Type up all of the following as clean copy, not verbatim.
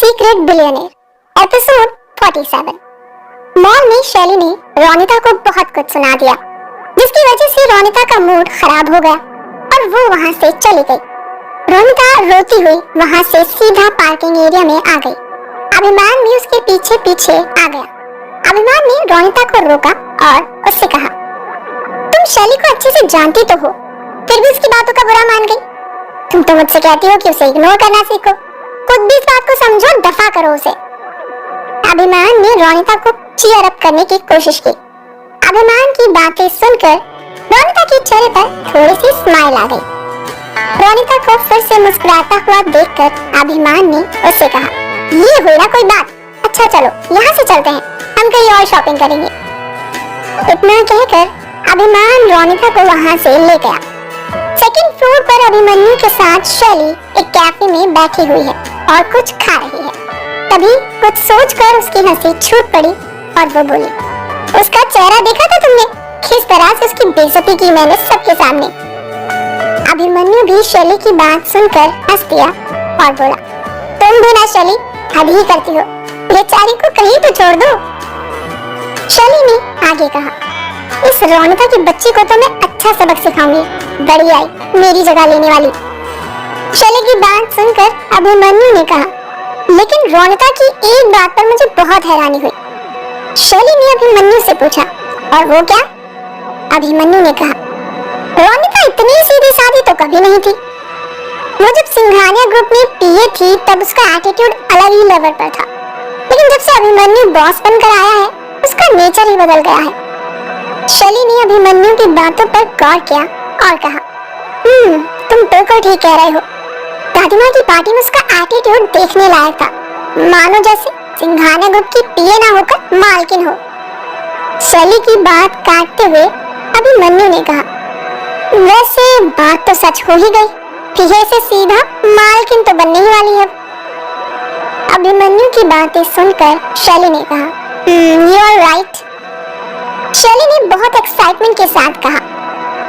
Secret billionaire episode 47। Mall में शैली ने रोनिता को बहुत कुछ सुना दिया, जिसकी वजह से रोनिता का मूड खराब हो गया और वो वहां से चली गई। रोनिता रोती हुई वहां से सीधा पार्किंग एरिया में आ गई। अभिमान भी उसके पीछे पीछे आ गया। अभिमान ने रोनिता को रोका और उससे कहा, तुम शैली को अच्छे से जानती तो हो, फिर भी उसकी बातों का बुरा मान गई। तुम तो मुझसे कहती हो कि उसे इग्नोर करना सीखो, खुद भी इस बात को समझो, दफा करो उसे। अभिमान ने रोनिता को चीयर अप करने की कोशिश की। अभिमान की बातें सुनकर रोनिता के चेहरे पर थोड़ी सी स्माइल आ गई। रोनिता को फिर से मुस्कुराता हुआ देखकर अभिमान ने उससे कहा, ये हुई ना कोई बात, अच्छा चलो यहाँ से चलते हैं, हम कहीं और शॉपिंग करेंगे। इतना कहकर अभिमान रोनिता को वहाँ से ले गया। सेकंड फ्लोर पर अभिमन्यु के साथ शैली एक कैफे में बैठी हुई है और कुछ खा रही है। तभी कुछ सोचकर उसकी हंसी छूट पड़ी और वो बोली, उसका चेहरा देखा था तुमने, किस तरह से उसकी बेइज्जती की मैंने सबके सामने। अभिमन्यु भी शैली की बात सुनकर हंस दिया और बोला, तुम भी ना शैली, हद ही करती हो, बेचारी को कहीं तो छोड़ दो। शैली ने आगे कहा, इस रोनिता की बच्ची को तो मैं अच्छा सबक सिखाऊंगी, बड़ी आई मेरी जगह लेने वाली। शैली की बात सुनकर अभिमन्यु ने कहा, लेकिन रोनिता की एक बात पर मुझे बहुत हैरानी हुई। शैली ने अभिमन्यु से पूछा, और वो क्या? अभिमन्यु ने कहा, रोनिता इतनी सीधी सादी तो कभी नहीं थी। वो जब सिंघानिया ग्रुप में पीए थी तब उसका एटीट्यूड अलग ही लेवल पर था, लेकिन जब से अभिमन्यु बॉस बनकर आया है उसका नेचर ही बदल गया है। शैली ने अभिमन्यु की बातों पर गौर किया और कहा, तुम बिल्कुल ठीक कह रहे हो। दादीमा की पार्टी में उसका एटीट्यूड देखने लायक था, मानो जैसे सिंघानिया ग्रुप की पीए ना होकर मालकिन हो। शैली की बात काटते हुए अभिमन्यु ने कहा, वैसे बात तो सच हो ही गई, पीए से सीधा मालकिन तो बनने ही वाली है। अभिमन्यु की बातें सुनकर शैली ने कहा, यू आर राइट। शैली ने बहुत एक्साइटमेंट के साथ कहा,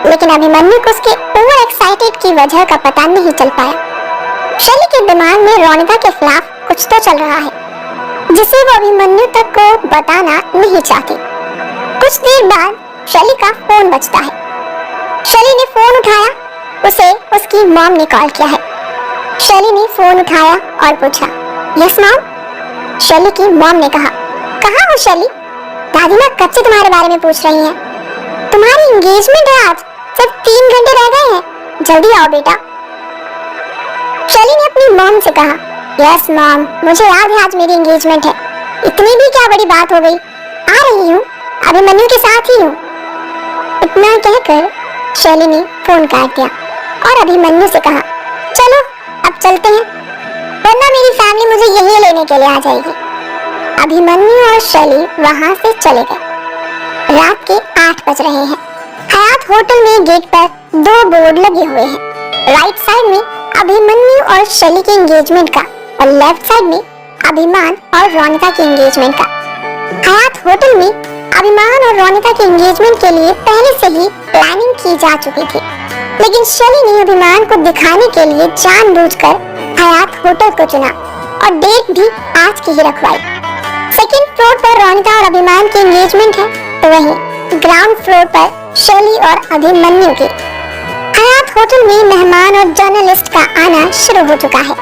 लेकिन अभिमन्यु को उसके ओवर एक्साइटेड की वजह का पता नहीं चल पाया। शैली के दिमाग में रोनिता के खिलाफ कुछ तो चल रहा है, जिसे वो अभिमन्यु तक को बताना नहीं चाहती। कुछ देर बाद शैली का फोन बजता है। शैली ने फोन उठाया, उसे उसकी मॉम ने कॉल किया है। शैली ने फोन उठाया और पूछा, यस मॉम। शैली की मॉम ने कहा, कहाँ हो शैली? दादी माँ कब से तुम्हारे बारे में पूछ रही हैं। तुम्हारी एंगेजमेंट है आज, सिर्फ 3 घंटे रह गए हैं, जल्दी आओ बेटा। शैली ने अपनी मॉम से कहा, यस मॉम, मुझे याद है आज मेरी एंगेजमेंट है, इतनी भी क्या बड़ी बात हो गई, आ रही हूँ, अभिमन्यु के साथ ही हूँ। इतना कहकर शैली ने फोन काट दिया और अभिमन्यु से कहा, चलो अब चलते हैं, वरना मेरी फैमिली मुझे यहीं लेने के लिए आ जाएगी। अभिमन्यु और शैली वहां से चले गए। रात के 8 बज रहे हैं। हयात होटल में गेट पर 2 बोर्ड लगे हुए हैं। राइट साइड में अभिमन्यु और शैली के एंगेजमेंट का और लेफ्ट साइड में अभिमान और रोनिता के एंगेजमेंट का। हयात होटल में अभिमान और रोनिता के एंगेजमेंट के लिए पहले से ही प्लानिंग की जा चुकी थी, लेकिन शैली ने अभिमान को दिखाने के लिए जानबूझकर हयात होटल को चुना और डेट भी आज की ही रखवाई। सेकंड फ्लोर पर रोनिता और अभिमान की एंगेजमेंट है, तो वहीं ग्राउंड फ्लोर पर शैली और अभिमन्यु की। हयात होटल में मेहमान और जर्नलिस्ट का आना शुरू हो चुका है।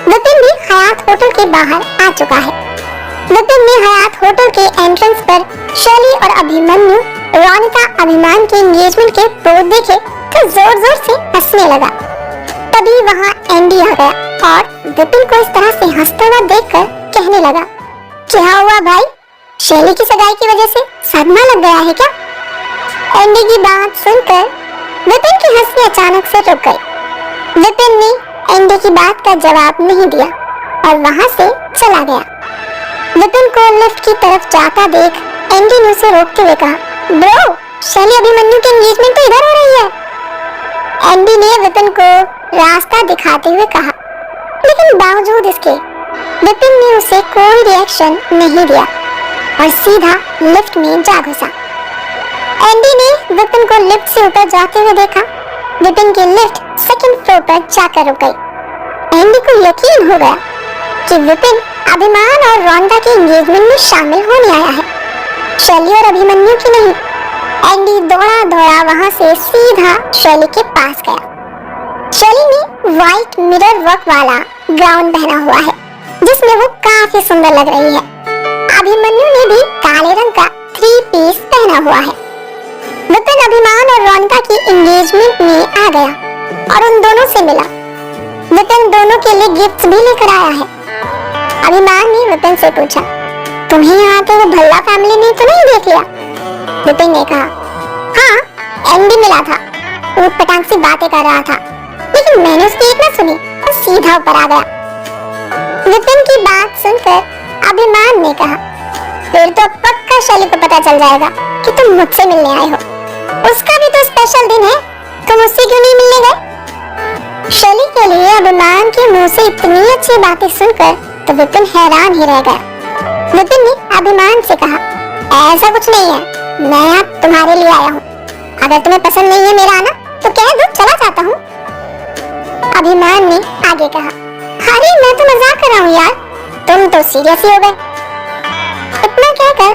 विपिन भी हयात होटल के बाहर आ चुका है। विपिन ने हयात होटल के एंट्रेंस पर शैली और अभिमन्यु, रोनिता, अभिमान के एंगेजमेंट के बोर्ड देखे तो जोर जोर से हंसने लगा। तभी वहाँ एंडी आ गया और विपिन को इस तरह से हंसता हुआ देखकर कहने लगा, क्या हुआ भाई, शैली की सगाई की वजह से सदमा लग गया है क्या? एंडी की बात सुनकर विपिन की हंसी अचानक से रुक गई। विपिन ने एंडी की बात का जवाब नहीं दिया और वहां से चला गया। विपिन को लिफ्ट की तरफ जाता देख एंडी ने उसे रोकते हुए कहा, ब्रो, शैली अभिमन्यु की एंगेजमेंट तो इधर हो रही है। एंडी ने विपिन को रास्ता दिखाते हुए कहा, लेकिन बावजूद इसके विपिन ने उसे कोई रिएक्शन नहीं दिया और सीधा लिफ्ट में जा घुसा। एंडी ने विपिन को लिफ्ट से ऊपर जाते हुए देखा। विपिन की लिफ्ट सेकंड फ्लोर पर जाकर रुक गई। एंडी को यकीन हो गया कि विपिन अभिमान और रोनिता के एंगेजमेंट में शामिल होने आया है, शैली और अभिमन्यु की नहीं। एंडी दौड़ा दौड़ा वहां से सीधा शैली के पास गया। शैली ने व्हाइट मिरर वर्क वाला गाउन पहना हुआ है जिसमें वो काफी सुंदर लग रही है। अभिमन्यु ने भी काले रंग का 3 पीस पहना हुआ है। विपिन अभिमान और रोनिता की एंगेजमेंट में आ गया और उन दोनों से मिला। विपिन दोनों के लिए गिफ्ट्स भी लेकर आया है। अभिमान ने विपिन से पूछा, तुम्हें यहाँ पे वो भल्ला फैमिली ने तो नहीं देख लिया? विपिन ने कहा, हाँ, एंडी मिला था, ऊट पटांग से बातें कर रहा था, लेकिन मैंने उसकी एक ना सुनी और सीधा ऊपर आ गया। विपिन की बात सुनकर अभिमान ने कहा, फिर तो पक्का शैली को पता चल जाएगा कि तुम मुझसे मिलने आए हो। उसका भी तो स्पेशल दिन है, तुम उससे क्यों नहीं मिलने गए? शैली के लिए अभिमान के मुंह से इतनी अच्छी बातें सुनकर तो विपिन हैरान ही रह गया। विपिन ने अभिमान से कहा, ऐसा कुछ नहीं है, मैं यहाँ तुम्हारे लिए आया हूँ। अगर तुम्हें पसंद नहीं है मेरा आना तो कह दो, चला जाता हूँ। अभिमान ने आगे कहा, अरे मैं तो मजाक कर रहा हूँ यार, तुम तो सीरियस ही हो गए। इतना कहकर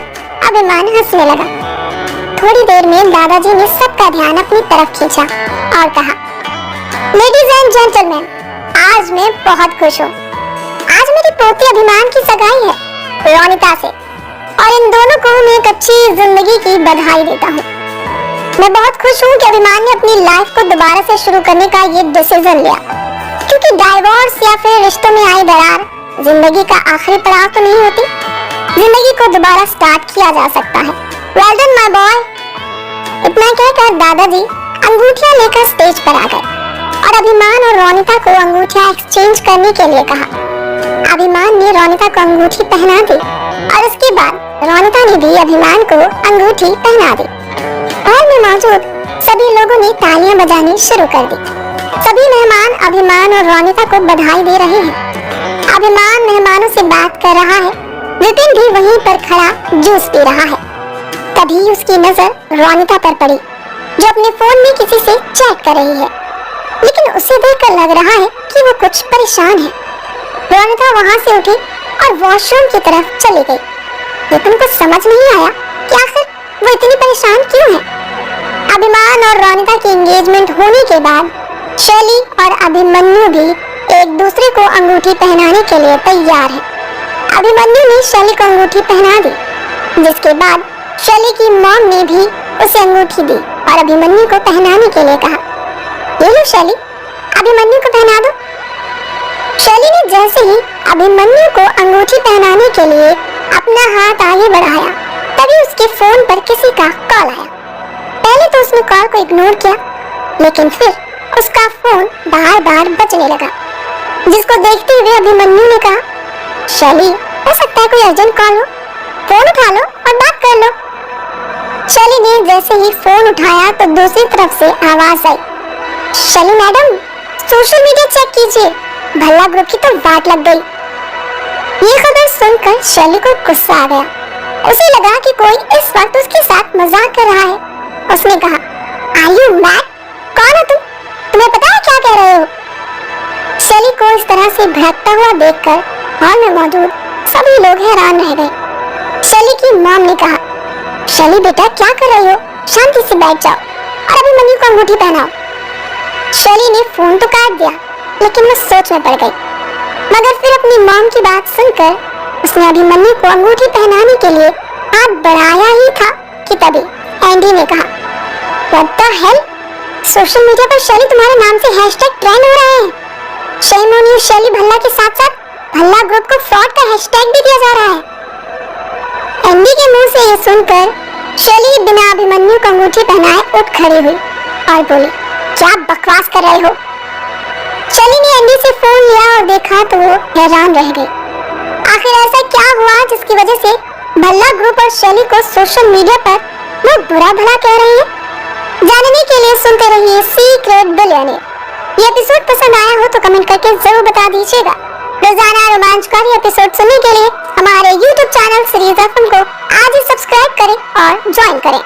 अभिमान हंसने लगा। थोड़ी देर में दादाजी ने सबका ध्यान अपनी तरफ खींचा और कहा, लेडीज एंड जेंटलमैन, आज मैं बहुत खुश हूँ। आज मेरी पोती अभिमान की सगाई है रोनिता से और इन दोनों को मैं एक अच्छी जिंदगी की बधाई देता हूँ। मैं बहुत खुश हूँ कि अभिमान ने अपनी लाइफ को दोबारा से शुरू करने का ये डिसीजन लिया, क्योंकि डाइवोर्स या फिर रिश्तों में आई दरार जिंदगी का आखिरी पड़ाव तो नहीं होती। जिंदगी को दोबारा स्टार्ट किया जा सकता है। Well done my boy. इतना कहकर दादाजी अंगूठियां लेकर स्टेज पर आ गए और अभिमान और रोनिता को अंगूठियां एक्सचेंज करने के लिए कहा। अभिमान ने रोनिता को अंगूठी पहना दी और उसके बाद रोनिता ने भी अभिमान को अंगूठी पहना दी। हॉल में मौजूद सभी लोगों ने तालियां बजानी शुरू कर दी। सभी मेहमान अभिमान और रोनिता को बधाई दे रहे हैं। अभिमान मेहमानों से बात कर रहा है। विपिन भी वहीं पर खड़ा जूस पी रहा है। तभी उसकी नजर रोनिता पर पड़ी, जो अपने फोन में किसी से चैट कर रही है, लेकिन उसे देखकर लग रहा है कि वो कुछ परेशान है। रोनिता वहां से उठी और वॉशरूम की तरफ चली गई, लेकिन कुछ समझ नहीं आया कि आखिर वो इतनी परेशान क्यों है। अभिमान और रोनिता की एंगेजमेंट होने के बाद शैली और अभिमन्यु भी एक दूसरे को अंगूठी पहनाने के लिए तैयार है। अभिमन्यु ने शैली को अंगूठी पहना दी, जिसके बाद शैली की मॉम ने भी उसे अंगूठी दी और अभिमन्यु को पहनाने के लिए कहा, ये लो शैली, अभिमन्यु को पहना दो। शैली ने जैसे ही अभिमन्यु को अंगूठी पहनाने के लिए अपना हाथ आगे बढ़ाया, तभी उसके फोन पर किसी का कॉल आया। पहले तो उसने कॉल को इग्नोर किया, लेकिन फिर उसका फोन बार बार बजने लगा, जिसको देखते हुए अभिमन्यु ने कहा, शैली, हो सकता है कोई अर्जेंट कॉल हो, फोन उठा लो और बात कर लो। शैली ने जैसे ही फोन उठाया तो दूसरी तरफ से आवाज आई, शैली मैडम, सोशल मीडिया चेक कीजिए, भल्ला ग्रुप की तो वाट लग गई। ये खबर सुनकर शैली को गुस्सा आ गया। उसे लगा कि कोई इस वक्त उसके साथ मजाक कर रहा है। उसने कहा, आर यू मैड? कौन हो तुम? तुम्हें पता है क्या कह रहे हो? शैली को इस तरह से भड़कता हुआ देखकर हॉल में मौजूद सभी लोग हैरान रह गए। शैली की मॉम ने कहा, शैली बेटा, क्या कर रही हो? शांति से बैठ जाओ और अभिमन्यु को अंगूठी पहनाओ। शैली ने फोन तो काट दिया, लेकिन वो सोच में पड़ गई। मगर फिर अपनी मॉम की बात सुनकर उसने अभिमन्यु को अंगूठी पहनाने के लिए हाथ बढ़ाया ही था कि तभी एंडी ने कहा, what the hell? Social media पर शैली तुम्हारे नाम से हैशटैग ट्रेंड हो रहा है। शेम ऑन यू शैली भल्ला के साथ साथ भल्ला ग्रुप को फ्रॉड का हैशटैग भी दिया जा रहा है। एंडी के मुंह से ये सुनकर शैली बिना अभिमन्यु को अंगूठी पहनाए उठ खड़ी हुई और बोली, क्या बकवास कर रहे हो? शैली ने एंडी से फोन लिया और देखा तो वो हैरान रह गई। आखिर ऐसा क्या हुआ जिसकी वजह से भल्ला ग्रुप और शैली को सोशल मीडिया पर लोग बुरा भला कह रहे हैं? जानने के लिए सुनते रहिए सीक्रेट बिलियनेयर। ये एपिसोड पसंद आया हो तो कमेंट करके जरूर बता दीजिएगा। रोजाना रोमांचकारी एपिसोड सुनने के लिए हमारे YouTube चैनल सीरीज FM को आज ही सब्सक्राइब करें और ज्वाइन करें।